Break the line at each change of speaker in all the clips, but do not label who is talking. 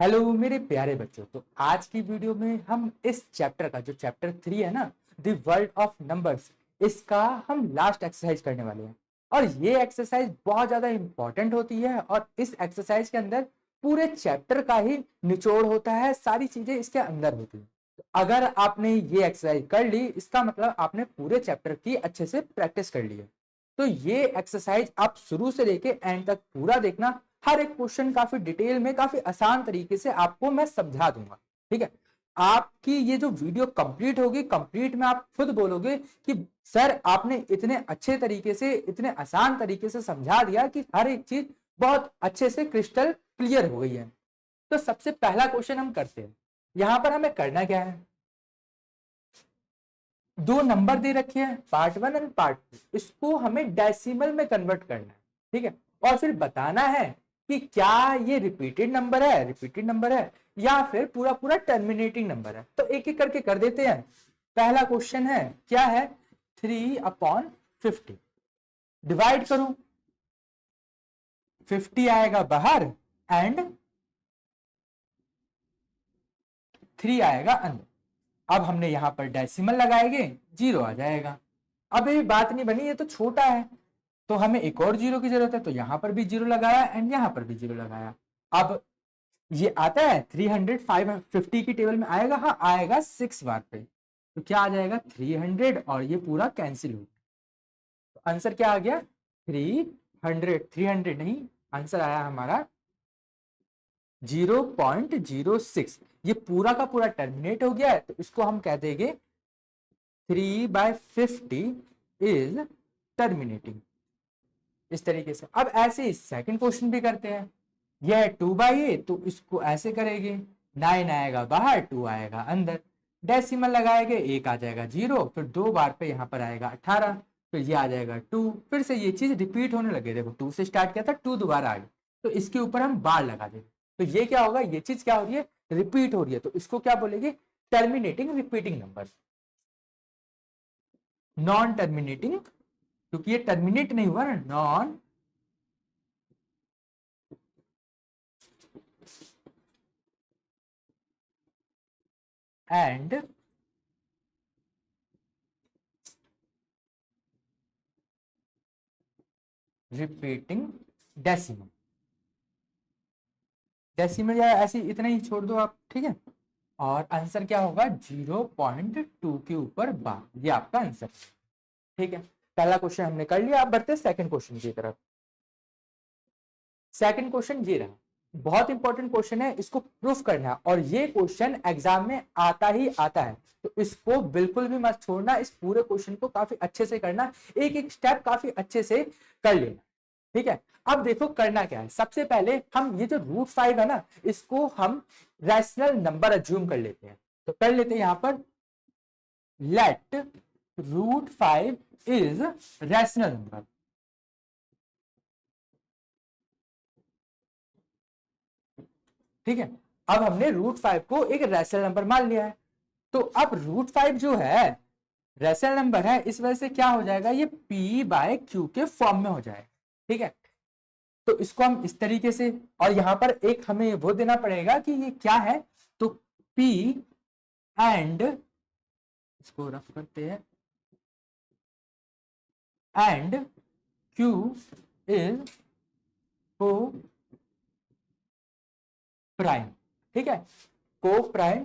Hello मेरे प्यारे बच्चों। तो आज की वीडियो में हम इस चैप्टर का जो चैप्टर 3 है ना, द वर्ल्ड ऑफ नंबर्स, इसका हम लास्ट एक्सरसाइज करने वाले हैं। और ये एक्सरसाइज बहुत ज्यादा इंपॉर्टेंट होती है और इस एक्सरसाइज के अंदर पूरे चैप्टर का ही निचोड़ होता है, सारी चीजें इसके अंदर होती हैं। तो अगर आपने ये एक्सरसाइज कर ली, इसका मतलब आपने पूरे चैप्टर की अच्छे से प्रैक्टिस कर ली है। तो ये एक्सरसाइज आप शुरू से लेके एंड तक पूरा देखना। हर एक क्वेश्चन काफी डिटेल में, काफी आसान तरीके से आपको मैं समझा दूंगा। ठीक है। आपकी ये जो वीडियो कंप्लीट होगी, कंप्लीट में आप खुद बोलोगे कि सर आपने इतने अच्छे तरीके से, इतने आसान तरीके से समझा दिया कि हर एक चीज बहुत अच्छे से क्रिस्टल क्लियर हो गई है। तो सबसे पहला क्वेश्चन हम करते हैं। यहां पर हमें करना क्या है, दो नंबर दे रखे हैं, पार्ट 1 एंड पार्ट 2। इसको हमें डेसिमल में कन्वर्ट करना है। ठीक है। और फिर बताना है कि क्या ये रिपीटेड नंबर है या फिर पूरा पूरा टर्मिनेटिंग नंबर है। तो एक एक करके कर देते हैं। पहला क्वेश्चन है, क्या है, 3/50। डिवाइड करूं, 50 आएगा बाहर एंड 3 आएगा अंदर। अब हमने यहां पर डेसिमल लगाएंगे, 0 आ जाएगा। अब ये बात नहीं बनी, ये तो छोटा है तो हमें एक और जीरो की जरूरत है। तो यहां पर भी जीरो लगाया एंड यहां पर भी जीरो लगाया। अब ये आता है 350 की टेबल में आएगा, हाँ आएगा 6 बार पे। तो क्या आ जाएगा, 300 और ये पूरा कैंसिल हो। तो आंसर क्या आ गया, 300। 300 नहीं, आंसर आया हमारा 0.06। ये पूरा का पूरा टर्मिनेट हो गया है, तो इसको हम कह देंगे 3/50 इज टर्मिनेटिंग। इस तरीके से। अब ऐसे ही सेकंड क्वेश्चन भी करते हैं। यह है 2/8, तो इसको ऐसे करेंगे, 9 आएगा बाहर, 2 आएगा अंदर। डेसिमल लगाएंगे, एक आ जाएगा 0, फिर 2 बार पे यहाँ पर आएगा 18, फिर ये आ जाएगा 2। फिर से ये चीज रिपीट होने लगे, देखो 2 से स्टार्ट किया था, 2 दोबारा आ गया, तो इसके ऊपर हम बार लगा देंगे। तो ये क्या होगा, ये चीज क्या हो रही है, रिपीट हो रही है, तो इसको क्या बोलेंगे, terminating repeating number, non terminating. क्योंकि ये टर्मिनेट नहीं हुआ ना, non and repeating decimal. Decimal या ऐसे इतना ही छोड़ दो आप। ठीक है। और आंसर क्या होगा, 0.2 के ऊपर बार, ये आपका आंसर। ठीक है। पहला क्वेश्चन हमने कर लिया। अब बढ़ते सेकंड क्वेश्चन की तरफ। सेकंड क्वेश्चन ये रहा, बहुत इंपॉर्टेंट क्वेश्चन है, इसको प्रूफ करना है और ये क्वेश्चन एग्जाम में आता ही आता है। तो इसको बिल्कुल भी मत छोड़ना, इस पूरे क्वेश्चन को काफी अच्छे से करना, एक एक स्टेप काफी अच्छे से कर लेना। ठीक है। अब देखो करना क्या है, सबसे पहले हम ये जो √5 है ना, इसको हम रैशनल नंबर अज्यूम कर लेते हैं। तो कर लेते हैं यहां पर, लेट √5 इज रैशनल नंबर। ठीक है। अब हमने √5 को एक रैशनल नंबर मान लिया है। तो अब √5 जो है रैशनल नंबर है, इस वजह से क्या हो जाएगा, ये p/q के फॉर्म में हो जाएगा। ठीक है। तो इसको हम इस तरीके से, और यहां पर एक हमें वो देना पड़ेगा कि ये क्या है। तो p एंड, इसको रफ करते हैं, एंड q इज को प्राइम। ठीक है। को प्राइम।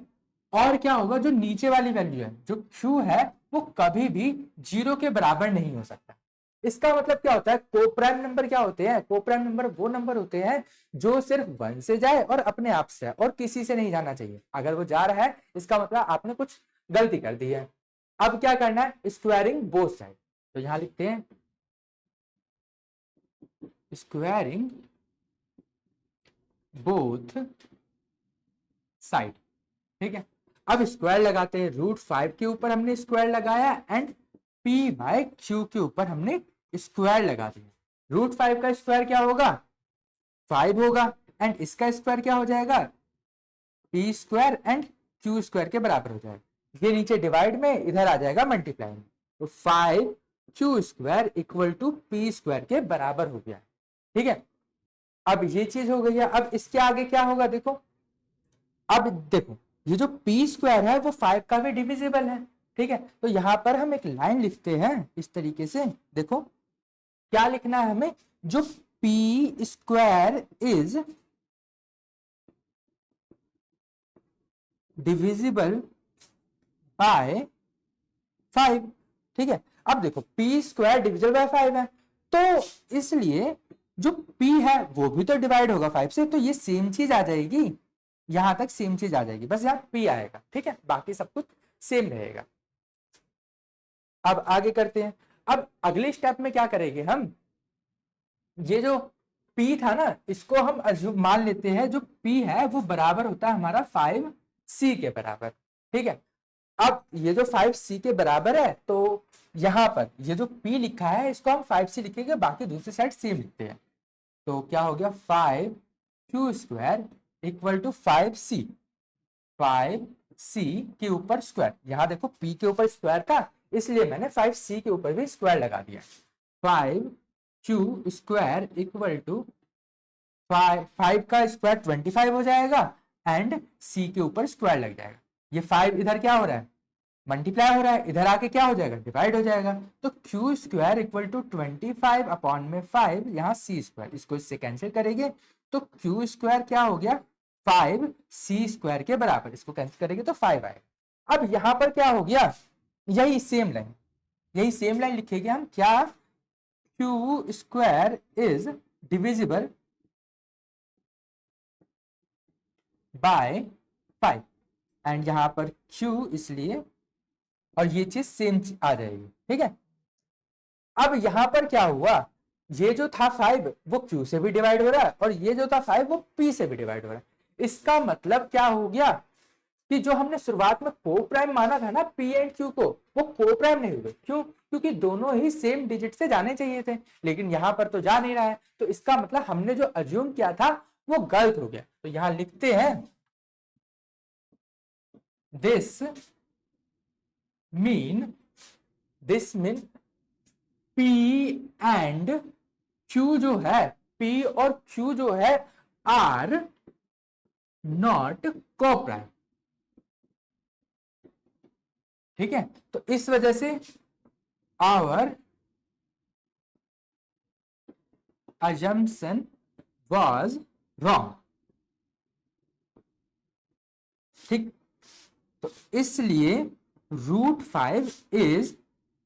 और क्या होगा, जो नीचे वाली वैल्यू है, जो q है, वो कभी भी 0 के बराबर नहीं हो सकता। इसका मतलब क्या होता है, कोप्राइम नंबर क्या होते हैं, कोप्राइम नंबर वो नंबर होते हैं जो सिर्फ 1 से जाए और अपने आप से जाए और किसी से नहीं जाना चाहिए। अगर वो जा रहा है, इसका मतलब आपने कुछ गलती कर दी है। अब क्या करना है, स्क्वायरिंग बोथ साइड। तो यहां लिखते हैं स्क्वायरिंग बोथ साइड। ठीक है। अब स्क्वायर लगाते हैं, √5 के ऊपर हमने स्क्वायर लगाया एंड p/q के ऊपर हमने स्क्वायर लगा दिया। √5 का स्क्वायर क्या होगा, 5 होगा, एंड इसका स्क्वायर क्या हो जाएगा, p square and q square के बराबर हो जाएगा। ये नीचे डिवाइड में, इधर आ जाएगा मल्टीप्लाई में। तो 5q square equal to p square के बराबर हो गया। ठीक है। अब ये चीज हो गई है। अब इसके आगे क्या होगा, देखो अब देखो ये जो पी स्क्वायर है वो 5 का भी डिविजिबल है, ठीक है। तो यहां पर हम एक लाइन लिखते हैं इस तरीके से, देखो क्या लिखना है हमें, जो P square is divisible by 5, ठीक है। अब देखो पी स्क्वायर डिविजिबल बाय 5 है, तो इसलिए जो p है वो भी तो डिवाइड होगा 5 से, तो ये सेम चीज आ जाएगी, यहां तक सेम चीज आ जाएगी, बस यहाँ p आएगा, ठीक है, बाकी सब कुछ सेम रहेगा। अब आगे करते हैं। अब अगले स्टेप में क्या करेंगे हम, ये जो p था ना इसको हम मान लेते हैं जो p है वो बराबर होता है हमारा 5c के बराबर, ठीक है। अब ये जो 5c के बराबर है, तो यहां पर ये जो p लिखा है इसको हम 5c लिखेंगे, बाकी दूसरी साइड सेम लिखते हैं। तो क्या हो गया 5q square equal to 5c, 5c के ऊपर स्क्वायर, यहां देखो p के ऊपर स्क्वायर था इसलिए मैंने 5c के ऊपर भी स्क्वायर लगा दिया। 5q स्क्वायर इक्वल टू 5 का स्क्वायर 25 हो जाएगा एंड c के ऊपर स्क्वायर लग जाएगा। ये 5 इधर क्या हो रहा है, मल्टीप्लाई हो रहा है, इधर आके क्या हो जाएगा, डिवाइड हो जाएगा। तो q square equal to 25 upon में 5, यहाँ सी स्क्वायर, इसको इससे कैंसिल करेंगे तो क्यू स्क्वायर क्या हो गया 5 सी स्क्वायर के बराबर, इसको कैंसिल करेंगे तो 5 आएगा। अब यहाँ पर क्या हो गया, यही सेम लाइन लिखेंगे हम, क्या Q square is divisible by 5 and यहाँ पर क्यू इसलिए, और ये चीज सेम आ जाएगी, ठीक है। अब यहां पर क्या हुआ, ये जो था 5 वो q से भी डिवाइड हो रहा है और ये जो था 5 वो p से भी डिवाइड हो रहा है। इसका मतलब क्या हो गया कि जो हमने शुरुआत में को प्राइम माना था ना p एंड q को, वो को प्राइम नहीं हुए, क्यों, क्योंकि दोनों ही सेम डिजिट से जाने चाहिए थे, लेकिन यहां पर तो जा नहीं रहा है, तो इसका मतलब हमने जो अज्यूम किया था वो गलत हो गया। तो यहां लिखते हैं this mean p and q जो है, p और q जो है आर नॉट कोप्राइम, ठीक है। तो इस वजह से आवर assumption was wrong, ठीक। तो इसलिए √5 इज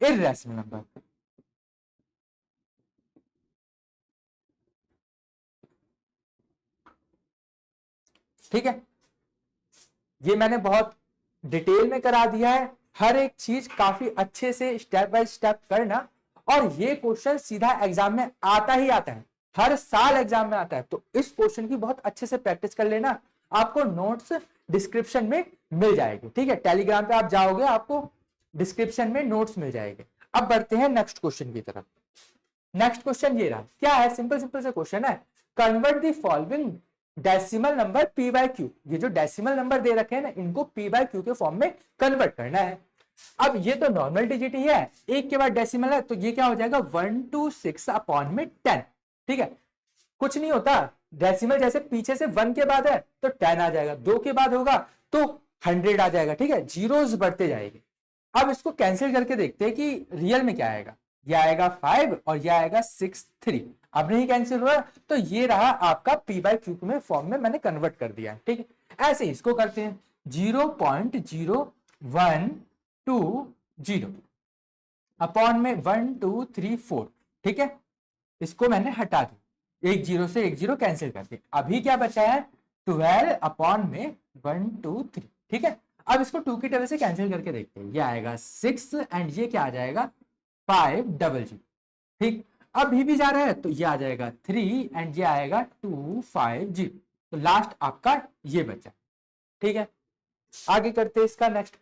इर्रेशनल नंबर, ठीक है। ये मैंने बहुत डिटेल में करा दिया है, हर एक चीज काफी अच्छे से स्टेप बाय स्टेप करना, और ये क्वेश्चन सीधा एग्जाम में आता ही आता है, हर साल एग्जाम में आता है। तो इस क्वेश्चन की बहुत अच्छे से प्रैक्टिस कर लेना, आपको नोट्स डिस्क्रिप्शन में मिल जाएगी, ठीक है। टेलीग्राम पे आप जाओगे आपको डिस्क्रिप्शन में नोट्स मिल जाएंगे। अब बढ़ते हैं नेक्स्ट क्वेश्चन की तरफ। नेक्स्ट क्वेश्चन ये रहा, क्या है, सिंपल से क्वेश्चन है, convert the following decimal number p by q, ये जो डेसिमल नंबर दे रखे हैं ना इनको p बाय q के फॉर्म में कन्वर्ट करना है। अब ये तो नॉर्मल डिजिट ही है, एक के बाद डेसिमल है, तो ये क्या हो जाएगा 126 अपॉन में 10, ठीक है। कुछ नहीं होता, डेसिमल जैसे पीछे से 1 के बाद है तो 10 आ जाएगा, 2 के बाद होगा तो 100 आ जाएगा, ठीक है, जीरोस बढ़ते जाएंगे। अब इसको कैंसिल करके देखते हैं कि रियल में क्या आएगा, ये आएगा 5 और ये आएगा 6 3, अब नहीं कैंसिल हुआ, तो ये रहा आपका p बाय क्यू में फॉर्म में मैंने कन्वर्ट कर दिया, ठीक है। ऐसे इसको करते हैं 0.0120 अपॉन में 1 2 3 4, ठीक है, इसको मैंने हटा दी, एक जीरो से एक जीरो कैंसिल कर दी, अभी क्या बचा है 12 अपॉन में 1 2 3, ठीक है। अब इसको 2 की टेबल से कैंसिल करके देखते हैं, ये आएगा 6 एंड ये क्या आ जाएगा 500, ठीक। अभी भी जा रहा है तो ये आ जाएगा 3 एंड ये आएगा 250, तो लास्ट आपका ये बचा, ठीक है। आगे करते हैं इसका नेक्स्ट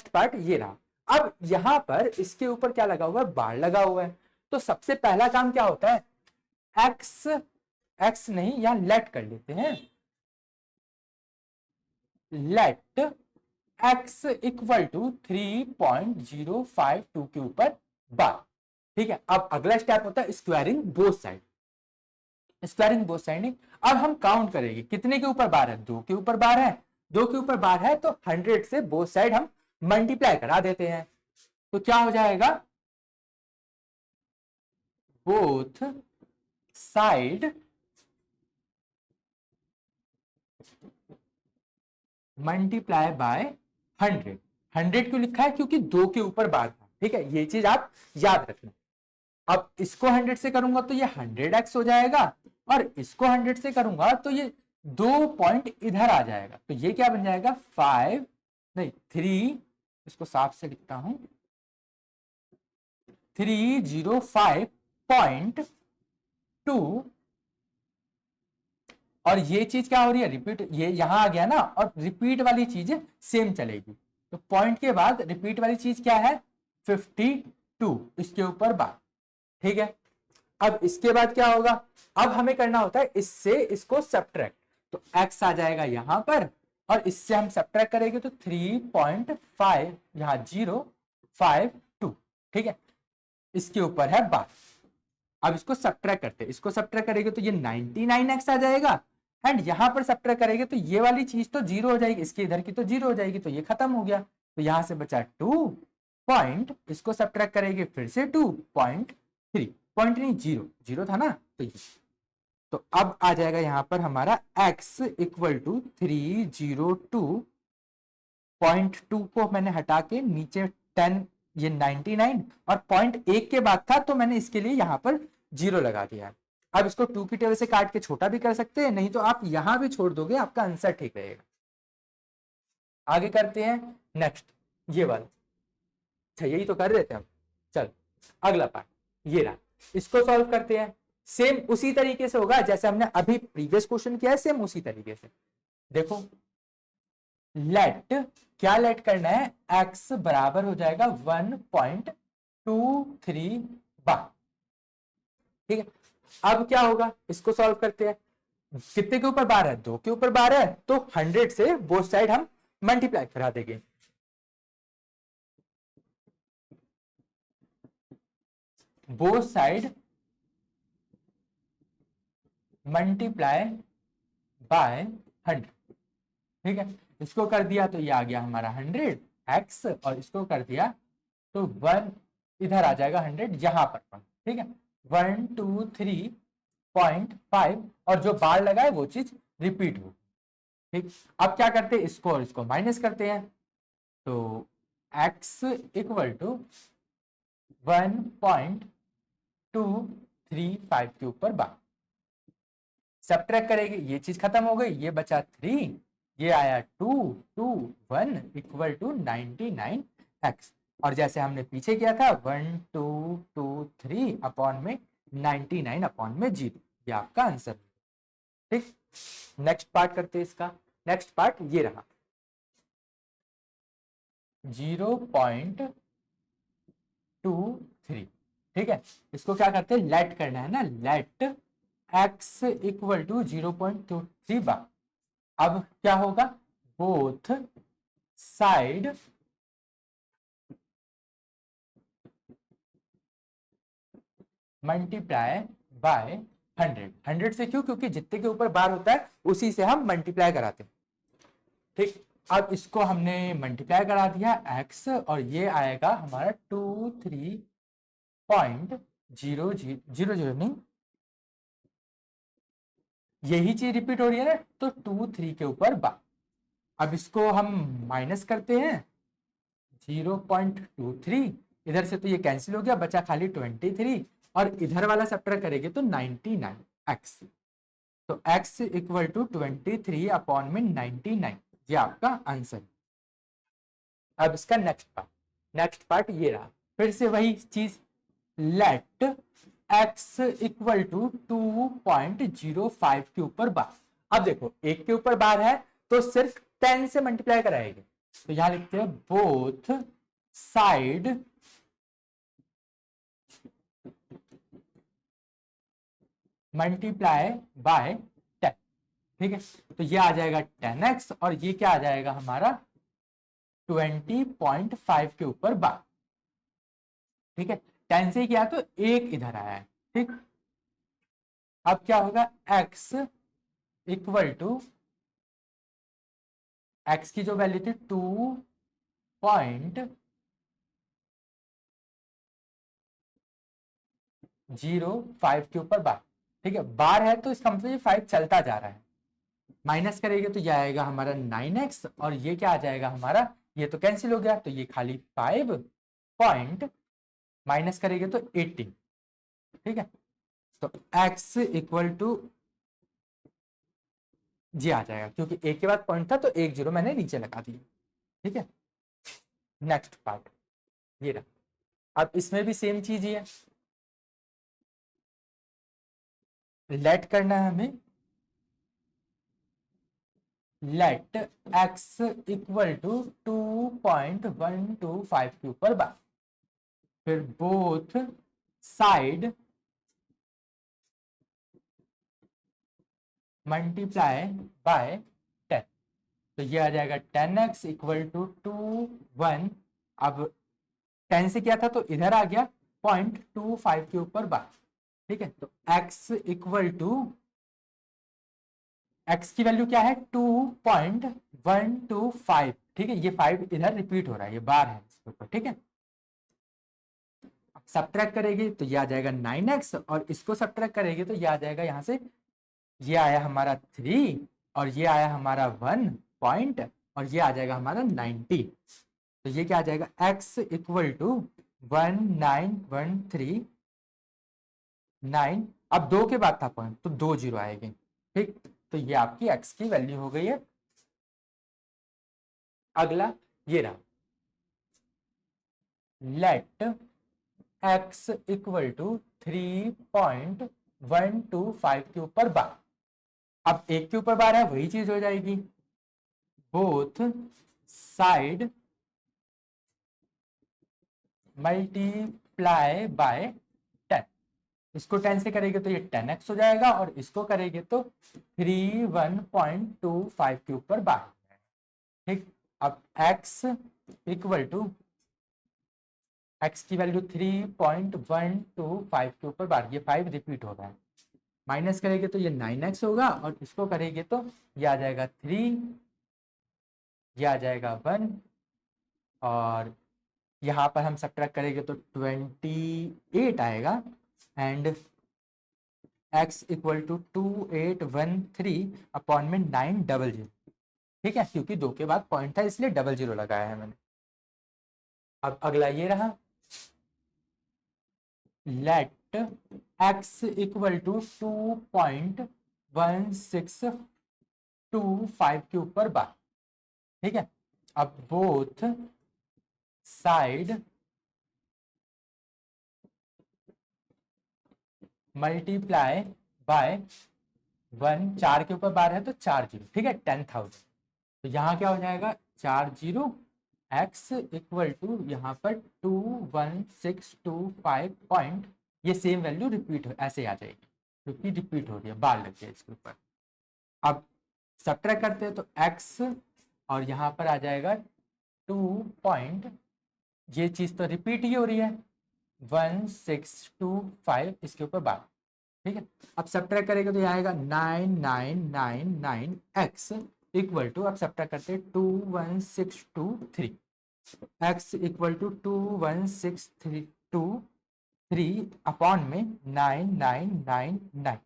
पार्ट ये रहा। अब यहां पर इसके ऊपर क्या लगा हुआ है, बार लगा हुआ है, तो सबसे पहला काम क्या होता है, एक्स नहीं, यहां लेट कर लेते हैं, लेट x इक्वल टू 3.052 के ऊपर बार, ठीक है। अब अगला स्टेप होता है स्क्वायरिंग बोथ साइड, अब हम काउंट करेंगे कितने के ऊपर बार है, 2 के ऊपर बार है, 2 के ऊपर बार है तो 100 से बोथ साइड हम मल्टीप्लाई करा देते हैं। तो क्या हो जाएगा, बोथ साइड मल्टीप्लाई बाय 100। 100 क्यों लिखा है, क्योंकि 2 के ऊपर बार था। ठीक है, ये चीज आप याद रखना। अब इसको 100 से करूंगा तो ये 100x हो जाएगा, और इसको 100 से करूंगा तो ये 2 पॉइंट इधर आ जाएगा। तो ये क्या बन जाएगा, 5 नहीं 3, इसको साफ से लिखता हूं, 305.2। और ये चीज क्या हो रही है, रिपीट, ये यहां आ गया ना, और रिपीट वाली चीज सेम चलेगी। तो पॉइंट के बाद रिपीट वाली चीज क्या है, 52, इसके ऊपर बार। ठीक है, अब इसके बाद क्या होगा, अब हमें करना होता है इससे इसको सब्ट्रैक्ट। तो x आ जाएगा यहां पर, और इससे हम सब्ट्रैक्ट करेंगे तो 3.5 यहां 052। ठीक है, इसके ऊपर है बार। अब इसको सब्ट्रैक्ट करते हैं, इसको सब्ट्रैक्ट करेंगे तो ये 99x आ जाएगा, एंड यहां पर सब्ट्रैक्ट करेंगे तो ये वाली चीज तो 0 हो जाएगी, इसके इधर की तो 0 हो जाएगी, तो ये खत्म हो गया। तो यहां से बचा 2 पॉइंट, इसको सब्ट्रैक्ट करेंगे फिर से 2.3, पॉइंट नहीं 0, 0 था ना, तो ये। तो अब आ जाएगा यहां पर हमारा x इक्वल टू 302.2 को मैंने हटा के नीचे 10, ये 99, और पॉइंट 1 के बाद था तो मैंने इसके लिए यहां पर 0 लगा दिया है। अब इसको 2 की टेबल से काट के छोटा भी कर सकते हैं, नहीं तो आप यहां भी छोड़ दोगे, आपका आंसर ठीक रहेगा। आगे करते हैं नेक्स्ट, ये वाला। अच्छा, यही तो कर रहे थे हम। चल अगला पार्ट ये रहा, इसको सॉल्व करते हैं। सेम उसी तरीके से होगा जैसे हमने अभी प्रीवियस क्वेश्चन किया है, सेम उसी तरीके से। देखो, लेट, क्या लेट करना है, x बराबर हो जाएगा 1.23 बार। ठीक है, अब क्या होगा, इसको सॉल्व करते हैं। कितने के ऊपर बार है, 2 के ऊपर बार है, तो 100 से बोथ साइड हम मल्टीप्लाई करा देंगे। Both side multiply by 100। ठीक है, इसको कर दिया तो ये आ गया हमारा 100x, और इसको कर दिया तो 1 इधर आ जाएगा 100 यहां पर। ठीक है, 123.5, और जो बार लगा है वो चीज रिपीट हो। ठीक, अब क्या करते हैं, इसको और इसको माइनस करते हैं। तो x इक्वल टू 1.235 के ऊपर बार, सब्ट्रैक्ट करेंगे, ये चीज खत्म हो गई, ये बचा 3, ये आया 221 इक्वल टू 99x। और जैसे हमने पीछे किया था 1223 अपॉन में 99 अपॉन में 0, ये आपका आंसर। ठीक, नेक्स्ट पार्ट करते हैं इसका। नेक्स्ट पार्ट ये रहा, 0.23। ठीक है, इसको क्या करते हैं, लेट करना है ना, लेट x इक्वल टू 0.23 बार। अब क्या होगा, बोथ साइड मल्टीप्लाई बाय 100। 100 से क्यों, क्योंकि जितने के ऊपर बार होता है उसी से हम मल्टीप्लाई कराते हैं। ठीक, अब इसको हमने मल्टीप्लाई करा दिया x, और ये आएगा हमारा 23.00 नहीं, यही चीज रिपीट हो रही है ना, तो 23 के ऊपर बार। अब इसको हम माइनस करते हैं, 0.23, इधर से तो ये कैंसिल हो गया, बचा खाली 23, और इधर वाला सब्ट्रैक्ट करेंगे तो 99x। तो x इक्वल टू 23 अपॉन में 99, ये आपका आंसर। अब इसका नेक्स्ट पार्ट ये रहा, फिर से वही चीज, लेट x इक्वल टू 2.05 के ऊपर बार। अब देखो, 1 के ऊपर बार है तो सिर्फ 10 से मल्टीप्लाई कराएंगे, तो यहां लिखते हैं बोथ साइड मल्टीप्लाई बाय 10। ठीक है, तो ये आ जाएगा 10x, और ये क्या आ जाएगा हमारा 20.5 के ऊपर बार। ठीक है, 10 से किया तो 1 इधर आया है। ठीक, अब क्या होगा, x इक्वल टू एक्स की जो वैल्यू थी 2.05 के ऊपर बार। ठीक है, बार है तो इसका मतलब ये 5 चलता जा रहा है। माइनस करेंगे तो ये आएगा हमारा 9x, और ये क्या आ जाएगा हमारा, ये तो कैंसिल हो गया, तो ये खाली 5 पॉइंट माइनस करेंगे तो 18। ठीक है, तो x इक्वल टू जी आ जाएगा, क्योंकि एक के बाद पॉइंट था तो एक जीरो मैंने नीचे लगा दिया। ठीक है, नेक्स्ट पार्ट ये रहा। अब इसमें भी सेम चीज ही है, लेट करना है हमें, लेट x इक्वल टू 2.125 के ऊपर बार, फिर बोथ साइड मल्टीप्लाई बाय 10, तो ये आ जाएगा 10x इक्वल टू 2.1। अब 10 से क्या था तो इधर आ गया 0.25 के ऊपर बार। ठीक है, तो x इक्वल टू, x की वैल्यू क्या है 2.125। ठीक है, ये 5 इधर रिपीट हो रहा है, ये बार है इसके ऊपर। ठीक है, सब्ट्रैक्ट करेगी तो ये आ जाएगा 9x, और इसको सब्ट्रैक्ट करेगी तो ये आ जाएगा यहाँ से, ये आया हमारा 3 और ये आया हमारा 1 पॉइंट, और ये आ जाएगा हमारा 90। तो ये क्या आ जाएगा x इक्वल टू 19139। अब 2 के बाद था पॉइंट तो 2 जीरो आएंगे। ठीक, तो ये आपकी x की वैल्यू हो गई है। अगला ये रहा, लेट x इक्वल टू 3.125 के ऊपर बार। अब एक के ऊपर बार है, वही चीज हो जाएगी, बोथ साइड मल्टीप्लाई बाय 10। इसको 10 से करेंगे तो ये 10x हो जाएगा, और इसको करेंगे तो 31.25 के ऊपर बार। ठीक, अब x इक्वल टू, x की वैल्यू 3.125 के ऊपर बार, ये 5 रिपीट हो रहा है, माइनस करेंगे तो ये 9x होगा, और इसको करेंगे तो ये आ जाएगा 3, ये आ जाएगा 1, और यहाँ पर हम सब्ट्रैक्ट करेंगे तो 28 आएगा, and x equal to 2813 upon में 900। ठीक है, क्योंकि 2 के बाद पॉइंट था इसलिए 00 लगाया है मैंने। अब अगला ये रहा, लेट x इक्वल टू 2.1625 के ऊपर बार। ठीक है, अब बोथ साइड मल्टीप्लाई बाय 1, 4 के ऊपर बार है तो 4 जीरो। ठीक है, 10,000, तो यहाँ क्या हो जाएगा 4 जीरो, x इक्वल टू यहाँ पर 21625 पॉइंट, ये सेम वैल्यू रिपीट हो, ऐसे आ जाएगी क्योंकि रिपीट हो रही है, बार लग गया इसके ऊपर। अब सब्ट्रैक्ट करते हैं तो x, और यहाँ पर आ जाएगा 2 पॉइंट, ये चीज तो रिपीट ही हो रही है, 1625 इसके ऊपर बार। ठीक है, अब सब्ट्रैक्ट करेंगे तो ये आएगा 9999x इक्वल टू, अब सब्ट्रैक्ट करते हैं 21623, x इक्वल टू 21623 अपॉन में 9999।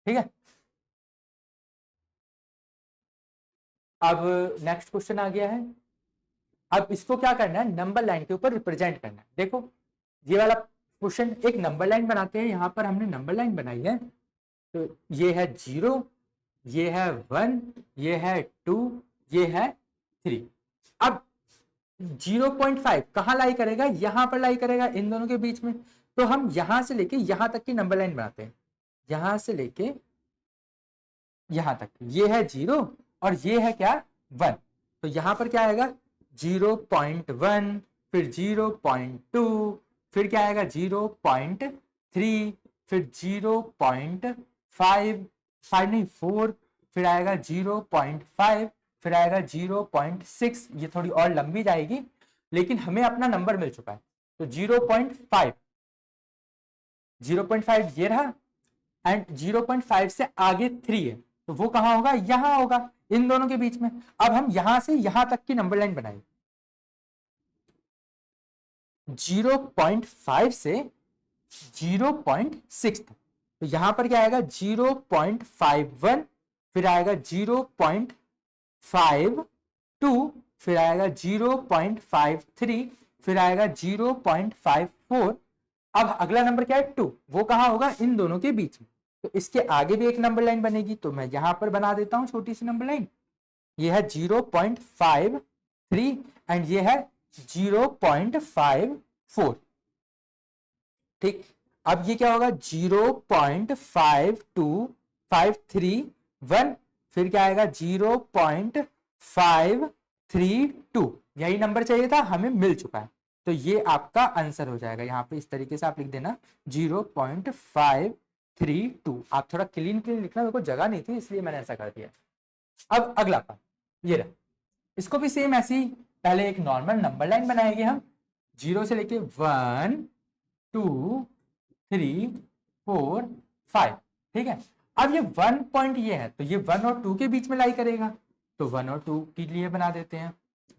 ठीक है, अब नेक्स्ट क्वेश्चन आ गया है। अब इसको क्या करना है, नंबर लाइन के ऊपर रिप्रेजेंट करना है। देखो ये वाला क्वेश्चन, एक नंबर लाइन बनाते हैं, यहाँ पर हमने नंबर लाइन बनाई है, तो ये है 0, ये है 1, ये है 2, ये है 3। अब 0.5 कहाँ लाई करेगा, यहां पर लाई करेगा इन दोनों के बीच में, तो हम यहां से लेके यहां तक की नंबर लाइन बनाते हैं, यहां से लेके यहां तक, ये है 0 और ये है क्या 1, तो यहां पर क्या आएगा 0.1, फिर 0.2, फिर क्या आएगा 0.3, फिर 0.5, 5 नहीं 4, फिर आएगा 0.5, फिर आएगा 0.6, ये थोड़ी और लंबी जाएगी, लेकिन हमें अपना नंबर मिल चुका है, तो 0.5, 0.5 ये रहा, एंड 0.5 से आगे 3 है, तो वो कहां होगा, यहां होगा, इन दोनों के बीच में। अब हम यहां से यहां तक की नंबर लाइन बनाएंगे, 0.5 से 0.6 तक। तो यहां पर क्या आएगा 0.51, फिर आएगा 0.52, फिर आएगा 0.53, फिर आएगा 0.54। अब अगला नंबर क्या है 2, वो कहां होगा इन दोनों के बीच में। तो इसके आगे भी एक नंबर लाइन बनेगी, तो मैं यहां पर बना देता हूं छोटी सी नंबर लाइन। ये है 0.53 एंड ये है 0.54। ठीक, अब ये क्या होगा 0.5253, फिर क्या आएगा 0.532। यही नंबर चाहिए था, हमें मिल चुका है। तो ये आपका आंसर हो जाएगा। यहाँ पे इस तरीके से आप लिख देना 0.532। आप थोड़ा क्लीन क्लीन लिखना, मेरे को जगह नहीं थी इसलिए मैंने ऐसा कर दिया। अब अगला पार्ट ये रहा, इसको भी सेम ऐसे ही पहले एक नॉर्मल नंबर लाइन बनाएंगे हम, 0 से लेके 1 2 3 4 5। ठीक है, अब ये 1 पॉइंट ये है, तो ये 1 और 2 के बीच में लाई करेगा, तो 1 और 2 के लिए बना देते हैं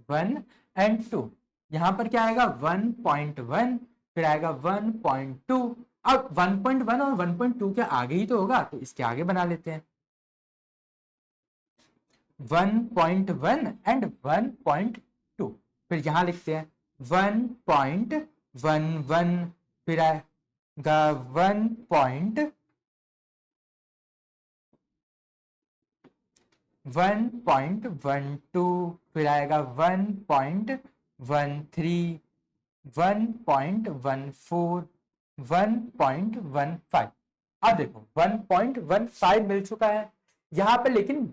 1 एंड 2। यहां पर क्या आएगा 1.1, फिर आएगा 1.2। अब 1.1 और 1.2 के आगे ही तो होगा, तो इसके आगे बना लेते हैं 1.1 एंड 1.2। फिर यहां लिखते हैं 1.11, फिर आएगा 1.12, फिर आएगा 1.13, 1.14, 1.15। अब देखो 1.15 मिल चुका है यहां पर, लेकिन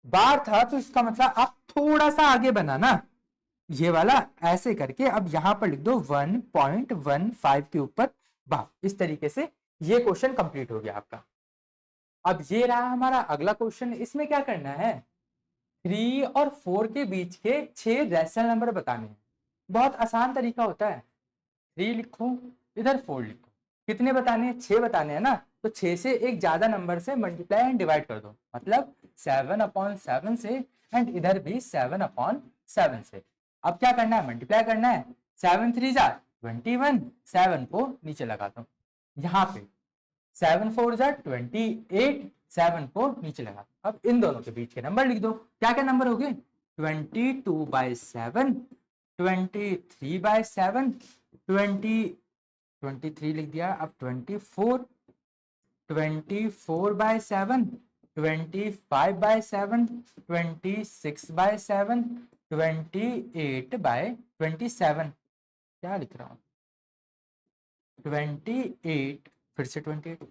बार था तो इसका मतलब आप थोड़ा सा आगे बनाना, ये वाला ऐसे करके अब यहां पर लिख दो 1.15 के ऊपर बार। इस तरीके से ये क्वेश्चन कंप्लीट हो गया आपका। अब ये रहा हमारा अगला क्वेश्चन। इसमें क्या करना है, 3 और 4 के बीच के 6 रैशनल नंबर बताने हैं। बहुत आसान तरीका होता है, 3 लिखो, इधर 4 लिखो। कितने बताने हैं 6 बताने हैं ना, तो 6 से एक ज्यादा नंबर से मल्टीप्लाई एंड डिवाइड कर दो, मतलब 7/7 से, एंड इधर भी 7/7 से। अब क्या करना है मल्टीप्लाई करना है, 7 3 जा 21, 7 को नीचे लगा दो, यहाँ पे 7 4 जा 28, 7 को नीचे लगा दो। अब इन दोनों के बीच के नंबर लिख दो, क्या क्या नंबर हो गए 22/7, 23/7, 23 लिख दिया, अब 24, 24/7, 25/7, 26/7, 28/27। क्या लिख रहा हूं 28, फिर से 28,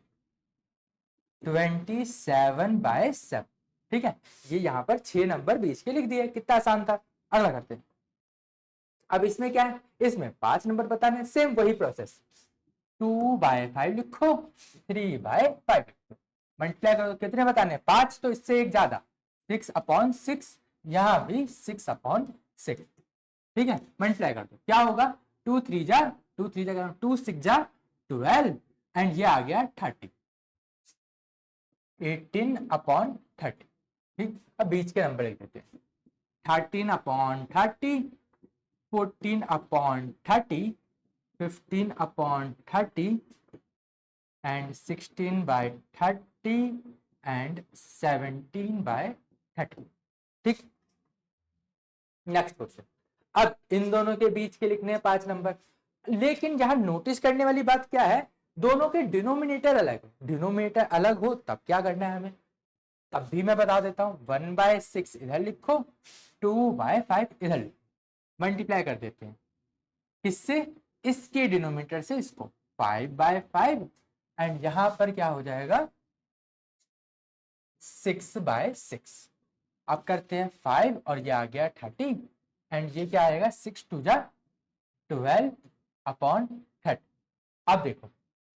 27/7। ठीक है, ये यहाँ पर 6 नंबर बीच के लिख दिए, कितना आसान था। अगला करते हैं। अब इसमें क्या है, इसमें 5 नंबर बताने, सेम वही प्रोसेस, 2/5 लिखो, 3/5 लिखो, मल्टीप्लाई करो, कितने बताने 5, तो इससे एक ज्यादा 6/6, यहां भी 6/6। ठीक है, मल्टीप्लाई कर दो, क्या होगा 2 3 जा 2 3 जा 2 6 जा 12, एंड ये आ गया 30, 18/30। ठीक, अब बीच के नंबर लिख देते हैं, 13/30, 14/30, 15/30, and 16/30, and 17/30। ठीक, नेक्स्ट क्वेश्चन। अब इन दोनों के बीच के लिखने हैं 5 नंबर, लेकिन यहां नोटिस करने वाली बात क्या है, दोनों के डिनोमिनेटर अलग है। डिनोमिनेटर अलग हो तब क्या करना है हमें, तब भी मैं बता देता हूं, 1/6 इधर लिखो, 2/5 इधर लिखो, मल्टीप्लाई कर देते हैं, किससे, इसके डिनोमिनेटर से इसको, 5/5, एंड यहां पर क्या हो जाएगा 6/6। अब करते हैं 5 और ये आ गया 30, एंड ये क्या आएगा 6 2 जा 12/30। अब देखो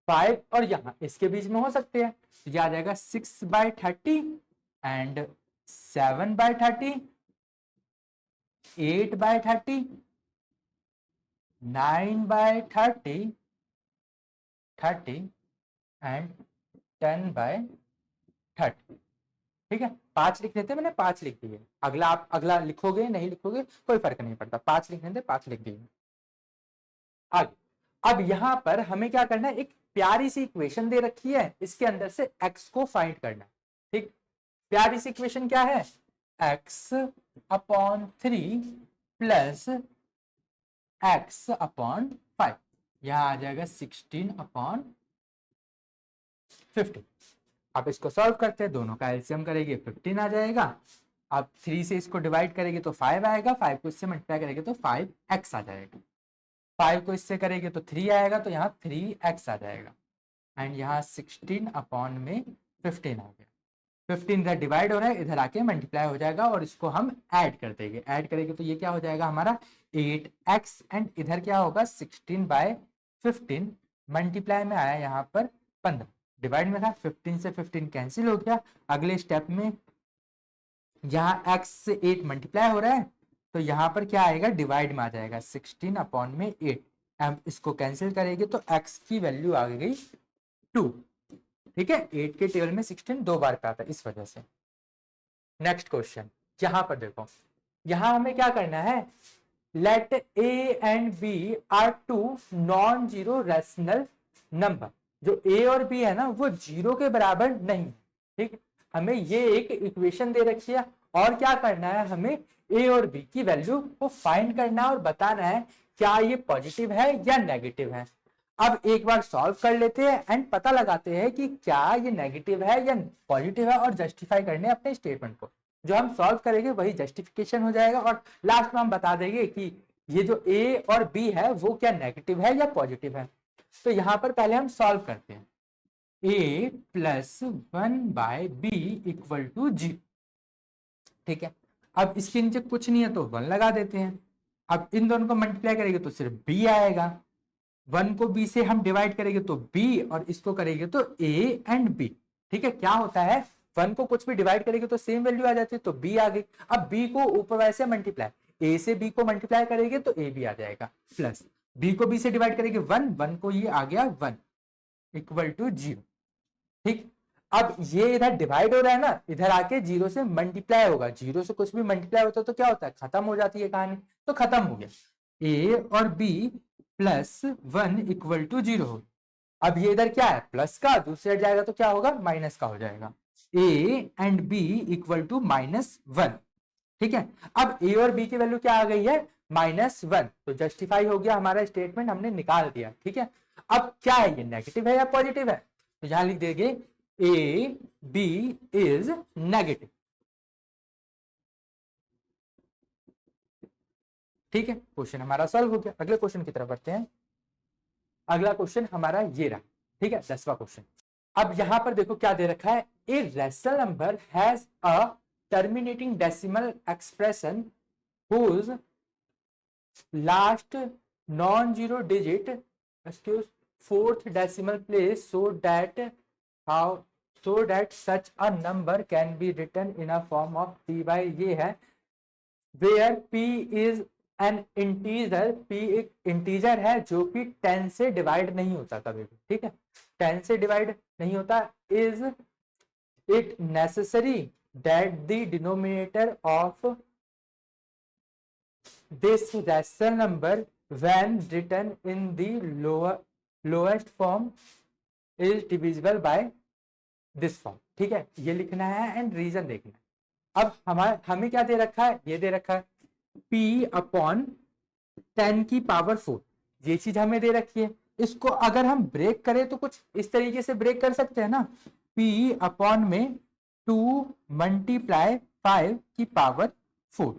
5 और यहां इसके बीच में हो सकते हैं, तो ये आ जाएगा 6/30, एंड 7/30, 8/30, 9/30, 30, एंड 10/30। ठीक है, 5 लिख लेते, मैंने 5 लिख दिए। अगला आप अगला लिखोगे नहीं लिखोगे कोई फर्क नहीं पड़ता, 5 लिख लेते, 5 लिख दिए। आगे अब यहां पर हमें क्या करना है, एक प्यारी सी इक्वेशन दे रखी है, इसके अंदर से x को फाइंड करना है। ठीक, प्यारी सी इक्वेशन क्या है, x upon 3 plus x upon 5, यहां आ जाएगा 16 अपॉन 15। आप इसको सॉल्व करते हैं, दोनों का एलसीएम करेंगे 15 आ जाएगा। आप 3 से इसको डिवाइड करेंगे तो 5 आएगा, 5 को इससे मल्टीप्लाई करेंगे तो 5x आ जाएगा, 5 को इससे करेंगे तो 3 आएगा, तो यहाँ 3x आ जाएगा। एंड यहाँ 16 अपॉन में 15 आ गया, 15 इधर डिवाइड हो रहा है, इधर आके मल्टीप्लाई हो जाएगा और इसको हम ऐड कर देंगे, ऐड करेंगे तो ये क्या हो जाएगा हमारा 8x, एंड इधर क्या होगा 16/15, मल्टीप्लाई में आया यहाँ पर 15, डिवाइड में था 15 से 15 कैंसिल हो गया। अगले स्टेप में यहाँ x से 8 मल्टीप्लाई हो रहा है, तो यहाँ पर क्या आएगा डिवाइड में आ जाएगा 16 अपॉन में 8, अब इसको कैंसिल करेंगे तो x की वैल्यू आ गई 2। ठीक है, 8 के टेबल में 16 दो बार पे आता है इस वजह से। नेक्स्ट क्वेश्चन, यहां पर देखो, यहां हमें क्या करना है, let a and b are two non zero rational number, जो a और b है ना वो जीरो के बराबर नहीं। ठीक, हमें ये एक इक्वेशन दे रखी है और क्या करना है, हमें a और b की वैल्यू को फाइंड करना है और बताना है क्या ये पॉजिटिव है या नेगेटिव है। अब एक बार सॉल्व कर लेते हैं एंड पता लगाते हैं कि क्या ये नेगेटिव है या पॉजिटिव है, और जस्टिफाई करने अपने स्टेटमेंट को। जो हम सॉल्व करेंगे वही जस्टिफिकेशन हो जाएगा, और लास्ट में हम बता देंगे कि ये जो a और b है वो क्या नेगेटिव है या पॉजिटिव है। तो यहां पर पहले हम सॉल्व करते हैं, a plus 1/b equal to 0। ठीक है, अब इसके नीचे कुछ नहीं है तो 1 लगा देते हैं। अब इन दोनों को मल्टीप्लाई करेंगे तो सिर्फ b आएगा, 1 को b से हम डिवाइड करेंगे तो b, और इसको करेंगे तो a एंड b। ठीक है, क्या होता है 1 को कुछ भी डिवाइड करेंगे तो सेम वैल्यू आ जाती है, तो b आ गई। अब b को ऊपर वाले से मल्टीप्लाई, a से b को मल्टीप्लाई करेंगे तो a भी आ जाएगा, प्लस b को b से डिवाइड करेंगे 1, 1 को ये आ गया 1 इक्वल टू 0। ठीक, अब ये इधर डिवाइड हो रहा है ना, इधर आके 0 से मल्टीप्लाई होगा, 0 से कुछ भी मल्टीप्लाई होता है तो क्या होता है खत्म हो जाती है कहानी, तो खत्म हो गया, a और b प्लस 1 इक्वल टू 0 हो। अब ये इधर क्या है प्लस का, दूसरे जाएगा तो क्या होगा माइनस का हो जाएगा, a and b equal to -1। ठीक है, अब a और b की वैल्यू क्या आ गई है -1, तो जस्टिफाई हो गया हमारा स्टेटमेंट, हमने निकाल दिया। ठीक है, अब क्या है ये नेगेटिव है या पॉजिटिव है, तो यहां लिख देंगे a b इज नेगेटिव। ठीक है, क्वेश्चन हमारा सॉल्व हो गया। अगले क्वेश्चन की तरफ बढ़ते हैं। अगला क्वेश्चन हमारा ये रहा, ठीक है 10वां क्वेश्चन। अब यहां पर देखो क्या दे रखा है, a rational number has a terminating decimal expression whose last non-zero digit excuse fourth decimal place so that such a number can be written in a form of p by ये है, where p is N integer, p एक integer है जो कि 10 से divide नहीं होता कभी भी। ठीक है, 10 से डिवाइड नहीं होता। Is it necessary that the denominator of this rational number when written in the lowest form is divisible by this form. ठीक है, ये लिखना है एंड रीजन देखना है। अब हमें क्या दे रखा है, ये दे रखा है p अपॉन 10 की पावर 4, ये चीज हमें दे रखी है। इसको अगर हम ब्रेक करें तो कुछ इस तरीके से ब्रेक कर सकते हैं ना, p अपॉन में 2 मल्टीप्लाई 5 की पावर 4।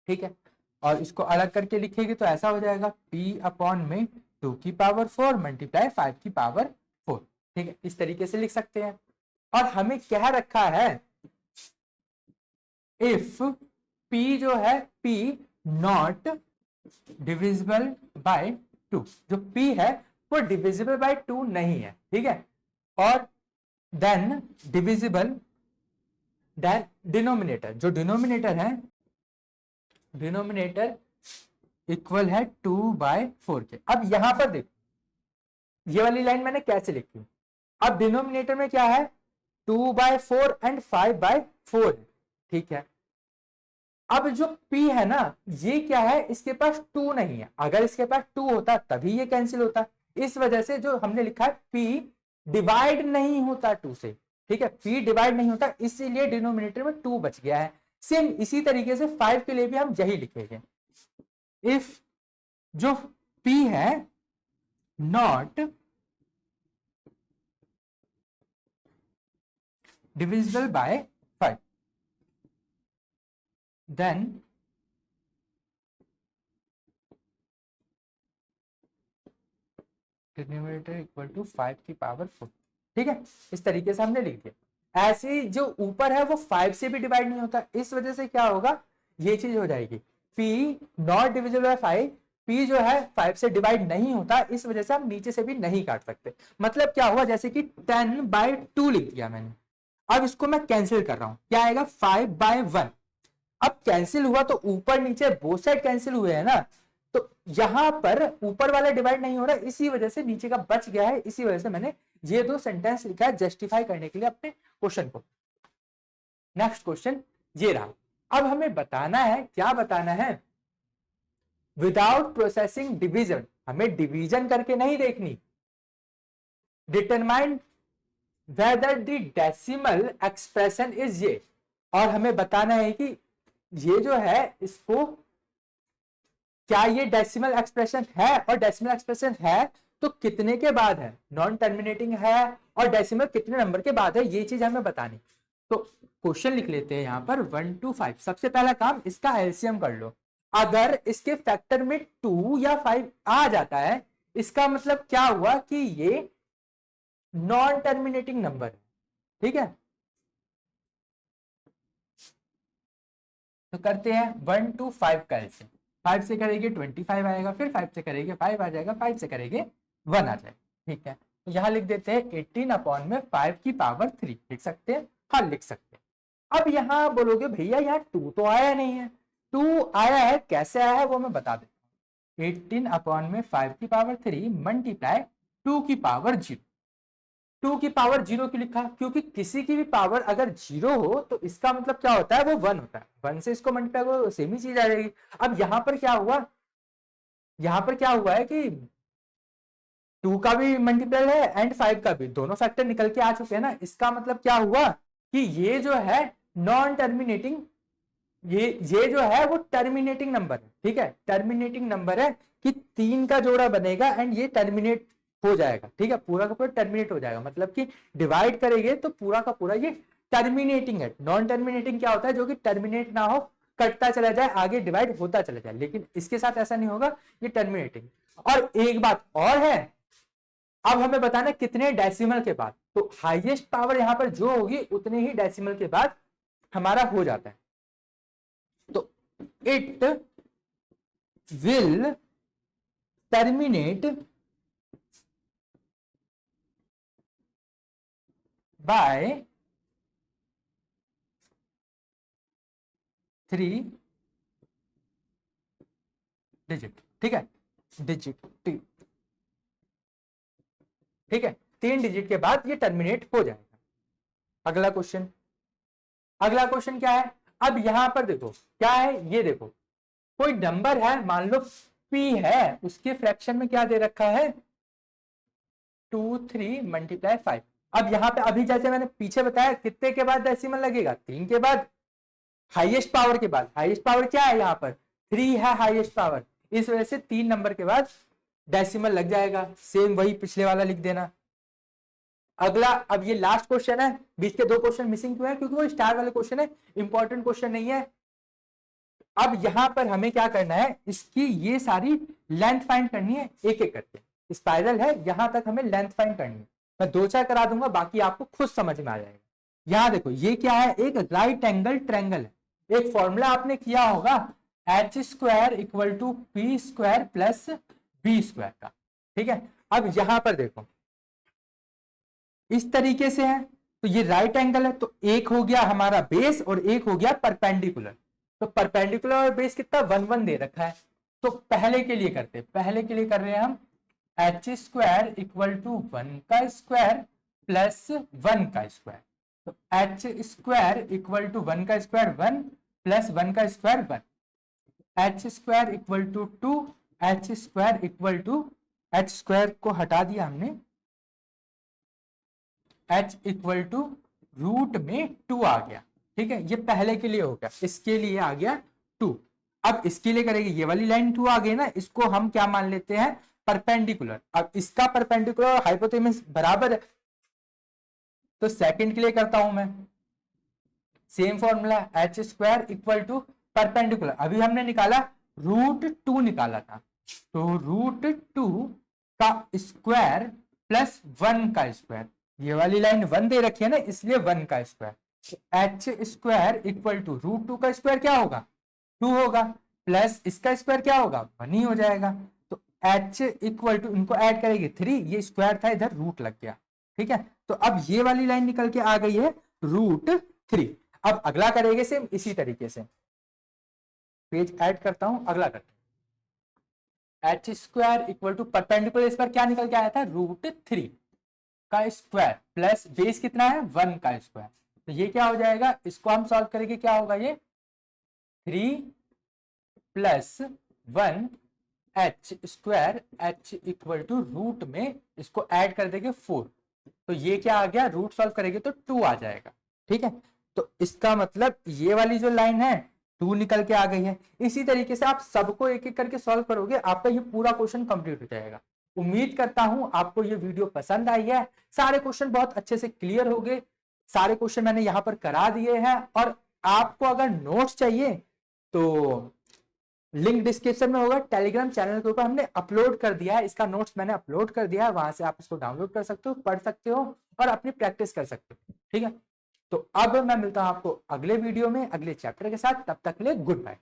ठीक है, और इसको अलग करके लिखेंगे तो ऐसा हो जाएगा p अपॉन में 2 की पावर 4 मल्टीप्लाई 5 की पावर 4। ठीक है, इस तरीके से लिख सकते हैं। और हमें क्या रखा है, इफ p जो है p नॉट डिविजिबल बाय 2, जो p है वो डिविजिबल बाय 2 नहीं है। ठीक है, और देन डिविजिबल, देन डिनोमिनेटर, जो डिनोमिनेटर है डिनोमिनेटर इक्वल है 2/4 के। अब यहां पर देखो ये वाली लाइन मैंने कैसे लिखी, अब डिनोमिनेटर में क्या है 2/4 एंड 5/4 है, ठीक है। अब जो P है ना, ये क्या है, इसके पास 2 नहीं है। अगर इसके पास 2 होता तभी ये कैंसिल होता। इस वजह से जो हमने लिखा है P डिवाइड नहीं होता 2 से, ठीक है। P डिवाइड नहीं होता, इसीलिए डिनोमिनेटर में 2 बच गया है। सेम इसी तरीके से 5 के लिए भी हम यही लिखेंगे। इफ जो P है not divisible by 5, then denominator equal to 5 की पावर 4, ठीक है। इस तरीके से हमने लिख दिया। ऐसे जो ऊपर है वो 5 से भी डिवाइड नहीं होता, इस वजह से क्या होगा, ये चीज हो जाएगी P not divisible by 5। P जो है 5 से डिवाइड नहीं होता, इस वजह से हम नीचे से भी नहीं काट सकते। मतलब क्या हुआ, जैसे कि 10/2 लिख दिया मैंने। अब इसको मैं कैंसिल कर रहा हूं, क्या आएगा 5/1। अब कैंसिल हुआ तो ऊपर नीचे बोथ साइड कैंसिल हुए हैं ना, तो यहां पर ऊपर वाला डिवाइड नहीं हो रहा, इसी वजह से नीचे का बच गया है। इसी वजह से मैंने ये 2 सेंटेंस लिखा है जस्टिफाई करने के लिए अपने क्वेश्चन को। नेक्स्ट क्वेश्चन ये रहा। अब हमें बताना है, क्या बताना है, विदाउट प्रोसेसिंग डिवीजन। हमें डिवीजन करके नहीं देखनी, determine whether the decimal expression is ये। और हमें बताना है कि ये जो है इसको, क्या ये डेसिमल एक्सप्रेशन है, और डेसिमल एक्सप्रेशन है तो कितने के बाद है, नॉन टर्मिनेटिंग है, और डेसिमल कितने नंबर के बाद है, ये चीज हमें बतानी। तो क्वेश्चन लिख लेते हैं यहां पर 1 to 5। सबसे पहला काम, इसका एलसीएम कर लो। अगर इसके फैक्टर में 2 या 5 आ जाता है, इसका मतलब क्या हुआ कि ये नॉन टर्मिनेटिंग नंबर है, ठीक है। तो करते हैं 1 to 5 का एलसीएम। 5 से करेंगे 25 आएगा, फिर 5 से करेंगे 5 आ जाएगा, 5 से करेंगे 1 आ जाएगा, ठीक है। तो यहां लिख देते हैं 18/5 की पावर 3, लिख सकते हैं, हाँ लिख सकते हैं। अब यहां बोलोगे भैया यहाँ 2 तो आया नहीं है। 2 आया है, कैसे आया है वो मैं बता देता हूँ। 18/5 की पावर 3 मल्टीप्लाई 2 की पावर 0। 2 की पावर 0 क्यों लिखा, क्योंकि किसी की भी पावर अगर 0 हो तो इसका मतलब क्या होता है, वो 1 होता है। 1 से इसको मल्टीप्लाई करो, सेम ही चीज आ जाएगी। अब यहां पर क्या हुआ, यहां पर क्या हुआ है कि 2 का भी मल्टीपल है एंड 5 का भी, दोनों फैक्टर निकल के आ चुके हैं ना। इसका मतलब क्या हुआ कि ये जो है नॉन टर्मिनेटिंग, ये जो है वो टर्मिनेटिंग नंबर है, ठीक है। टर्मिनेटिंग नंबर है कि 3 का जोड़ा बनेगा एंड ये टर्मिनेट हो जाएगा, ठीक है। पूरा का पूरा टर्मिनेट हो जाएगा, मतलब कि डिवाइड करेंगे तो पूरा का पूरा ये टर्मिनेटिंग है। नॉन टर्मिनेटिंग क्या होता है, जो कि टर्मिनेट ना हो, कटता चला जाए, आगे डिवाइड होता चला जाए, लेकिन इसके साथ ऐसा नहीं होगा, ये टर्मिनेटिंग। और एक बात और है, अब हमें बताना कितने डेसिमल के बाद, तो हाईएस्ट पावर यहां पर जो होगी उतने ही डेसिमल के बाद हमारा हो जाता है। तो it will terminate by 3 digit, ठीक है, डिजिट, ठीक है, 3 डिजिट के बाद ये टर्मिनेट हो जाएगा। अगला क्वेश्चन, अगला क्वेश्चन क्या है, अब यहां पर देखो क्या है, ये देखो कोई नंबर है, मान लो P है, उसके फ्रैक्शन में क्या दे रखा है 2 3 मल्टीप्लाई 5। अब यहां पे अभी जैसे मैंने पीछे बताया कितने के बाद डेसिमल लगेगा, 3 के बाद, हाईएस्ट पावर के बाद। हाईएस्ट पावर क्या है यहाँ पर 3 है हाईएस्ट पावर, इस वजह से 3 नंबर के बाद डेसिमल लग जाएगा। सेम वही पिछले वाला लिख देना। अगला, अब ये लास्ट क्वेश्चन है, बीच के 2 क्वेश्चन मिसिंग क्यों है, क्योंकि वो स्टार वाले क्वेश्चन है, इंपॉर्टेंट क्वेश्चन नहीं है। अब यहां पर हमें क्या करना है, इसकी ये सारी लेंथ फाइंड करनी है एक एक करके। स्पाइरल है, यहां तक हमें लेंथ फाइंड करनी है। मैं 2-4 करा दूंगा, बाकी आपको खुद समझ में आ जाएगा। यहां देखो ये क्या है, एक राइट एंगल ट्रायंगल है। एक फॉर्मूला आपने किया होगा h² = p² प्लस b² का, ठीक है। अब यहां पर देखो इस तरीके से है, तो ये राइट एंगल है, तो एक हो गया हमारा बेस और एक हो गया परपेंडिकुलर। तो परपेंडिकुलर और बेस कितना 1 1 दे रखा है। तो पहले के लिए करते हैं, पहले के लिए कर रहे हैं हम h² = 1 का स्क्वायर प्लस 1 का स्क्वायर। तो एच स्क्वायर इक्वल टू 1 का स्क्वायर 1 प्लस 1 का square 1, H square equal to 2, H square equal to, H square को हटा दिया हमने, एच इक्वल टू रूट में 2 आ गया। ठीक है, ये पहले के लिए हो गया, इसके लिए आ गया 2। अब इसके लिए करेंगे, ये वाली लाइन 2 आ गई ना, इसको हम क्या मान लेते हैं, परपेंडिकुलर। अब इसका परपेंडिकुलर और हाइपोटेनस बराबर है, तो सेकंड के लिए करता हूं मैं, same formula, H square equal to perpendicular, अभी हमने निकाला √2 निकाला था, तो √2 का स्क्वायर प्लस 1 का स्क्वायर, ये वाली लाइन 1 दे रखी है ना, इसलिए 1 का square, H square equal to √2 का स्क्वायर क्या होगा, 2 होगा, प्लस इसका स्क्वायर क्या होगा, 1 ही हो जाएगा। तो एच इक्वल टू, इनको ऐड करेंगे 3, ये स्क्वायर था, इधर रूट लग गया। ठीक है, तो अब ये वाली लाइन निकल के आ गई है √3। अब अगला करेंगे सेम इसी तरीके से, पेज ऐड करता हूं, अगला करते हैं, H square equal to perpendicular, इस पर क्या निकल के आया था, √3 का स्क्वायर प्लस बेस कितना है, 1 का स्क्वायर, तो ये क्या हो जाएगा, इसको हम सॉल्व करेंगे, क्या होगा ये 3 plus 1 H square, H equal to root में इसको ऐड कर देंगे 4, तो ये क्या आ गया, रूट सॉल्व करेंगे तो 2 आ जाएगा। ठीक है, तो इसका मतलब ये वाली जो लाइन है 2 निकल के आ गई है। इसी तरीके से आप सबको एक एक करके सॉल्व करोगे, आपका ये पूरा क्वेश्चन कंप्लीट हो जाएगा। उम्मीद करता हूं आपको ये वीडियो पसंद आई है, सारे क्वेश्चन बहुत अच्छे से क्लियर हो गए, सारे क्वेश्चन मैंने यहाँ पर करा दिए हैं। और आपको अगर नोट्स चाहिए तो लिंक डिस्क्रिप्शन में होगा, टेलीग्राम चैनल के ऊपर हमने अपलोड कर दिया है, इसका नोट्स मैंने अपलोड कर दिया है, वहां से आप इसको डाउनलोड कर सकते हो, पढ़ सकते हो और अपनी प्रैक्टिस कर सकते हो। ठीक है, तो अब मैं मिलता हूं आपको अगले वीडियो में अगले चैप्टर के साथ, तब तक के लिए गुड बाय।